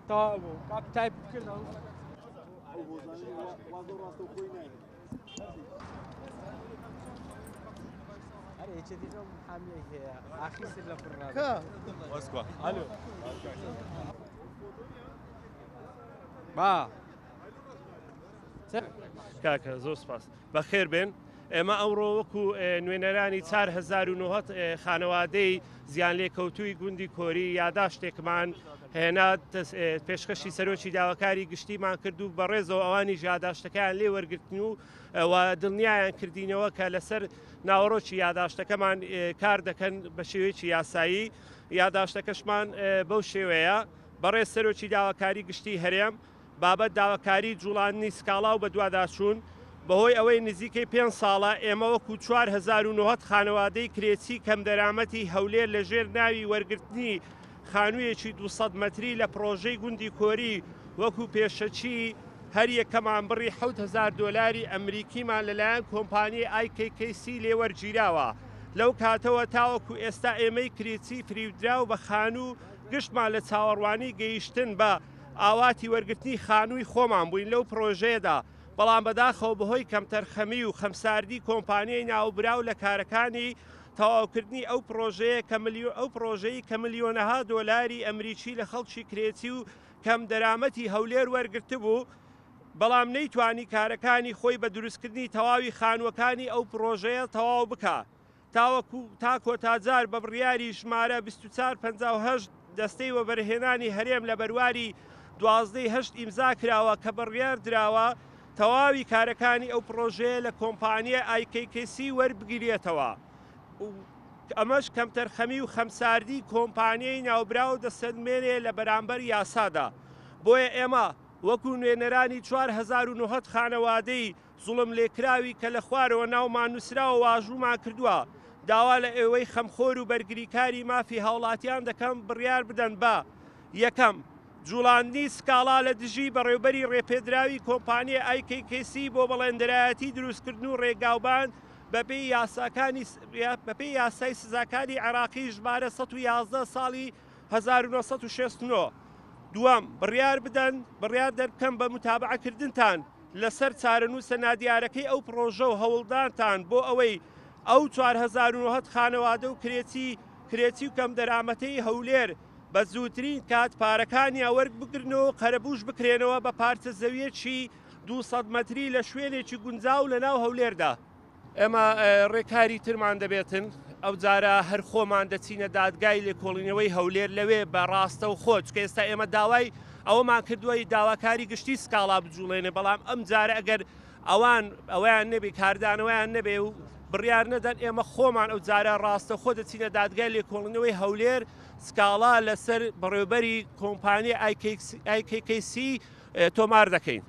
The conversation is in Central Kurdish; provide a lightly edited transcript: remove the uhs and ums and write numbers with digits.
تەواو بوو کاک تایپ کردەوە با کاکە زۆر سپاس بەخێر بێن ئێمە ئەمڕۆ وەکو نوێنەرانی 4,900 خانەوادەی زیان لێکەوتووی گوندی کۆری یاداشتێکمان هێنا پێشکەشی سەرۆکی داواکاری گشتیمان کرد و بەڕێزەوە ئەوانی یاداشتەکەیان لێ وەرگرتن و دڵنیایان کردینەوە کە لەسەر ناوەڕۆکی یاداشتەکەمان کار دەکەن بە شێوەیەکی یاسایی یاداشتەکەشمان بەو شێوەیە بەڕێز سەرۆکی داواکاری گشتی هەرێم بابەت داواکاری جوڵاندنی سکاڵا و بە دوواداچوون بەهۆی ئەوەی نزیکەی 5 ساڵە ئێمە وەکو 4,900 خانەوادەی کرێچی کەم دەرامەتی هەولێر لەژێر ناوی وەرگرتنی خانوویەکی 200 مەتری لە پرۆژەی گوندی کۆری وەکو پێشەچی هەر یەکەمان بڕی 7,000 دۆلاری ئەمریکیمان لەلایەن کۆمپانیای IKKC لێوەرگیراوە لەو کاتەوە تاوەکو ئێستا ئێمەی کرێچی فریودرا و بە خانوو گشتمان لە چاوەڕوانی گەیشتن بە ئاواتی وەرگرتنی خانووی خۆمان بووین لەو پرۆژەیەدا بەڵام بەداخەوە بەهۆی کەمتەرخەمی و خەمساردی کۆمپانیای ناوبراو لە کارەکانی تەواوکردنی ئەو پرۆژەی کە ملیۆنەها دۆلاری ئەمریکی لە خەڵکی کرێتی و کەم دەرامەتی هەولێر وەرگرتە بوو بەڵام نەیتوانی کارەکانی خۆی بە دروستکردنی تەواوی خانووەکانی ئەو پرۆژەیە تەواو بکە تاوەکو تا کۆتاجار بە بڕیاری ژمارە 2458 دەستەی وەبەرهێنانی هەرێم لە بەرواری 12 ئیمزا کراوە کە بڕیار دراوە تەواوی کارەکانی ئەو پرۆژەیە لە کۆمپانیای IKKC وەربگیرێتەوە ئەمەش کەمتەرخەمی و خەمساردی کۆمپانیای ناوبراو دەسەلمێنێ لە بەرامبەر یاسادا بۆیە ئێمە وەکو نوێنەرانی 4,900 خانەوادەی زوڵم لێکراوی کە لە خوارەوە ناومان نووسراوە واژوومان کردووە داوا لە ئێوەی خەمخۆر و بەرگریکاری مافی هاوڵاتیان دەکەم بڕیار بدەن بە یەکەم جوڵاندنی سکاڵا لە دژی بەڕێوەبەری ڕێپێدراوی کۆمپانیای IKKC بۆ بەڵێندەرایەتی دروستکردن و ڕێگاوبان بەپێی یاسای سزاکانی عێراقی ژمارە 111 ساڵی 1969 دووەم بڕیار دەرکەم بە متابعەکردنتان لەسەر چارەنووسە نادیارەکەی ئەو پرۆژە و هەوڵدانتان بۆ ئەوەی ئەو 4,900 خانەوادە و کرێتی و کەم دەرامەتەی هەولێر بە زووترین کات پارەکانی ئەوەرگ بگرنەوە قەرەبوش بکرێنەوە بە پارچە زەویەکی 200 مەتری لە شوێنێکی گونجاو لە ناو هەولێردا ئێمە ڕێکاری ترمان دەبێتن ئەو جارە هەر خۆمان دەچینە دادگای لێکۆڵینەوەی هەولێر لەوێ بە ڕاستە و خۆ چکە ئێستا ئێمە داوای ئەوەمان کردووەی داواکاری گشتی سکاڵا بجوڵێنێ بەڵام ئەم جارە ئەگەر ئەویان نەبێ کاردانەوەیان نەبێ و بڕیار نەدەن ئێمە خۆمان ئەو جارە ڕاستە خۆ دەچینە دادگای لێکۆڵینەوەی هەولێر سکاڵا لەسەر بەڕێوەبەری کۆمپانیای IKKC تۆمار دەکەین.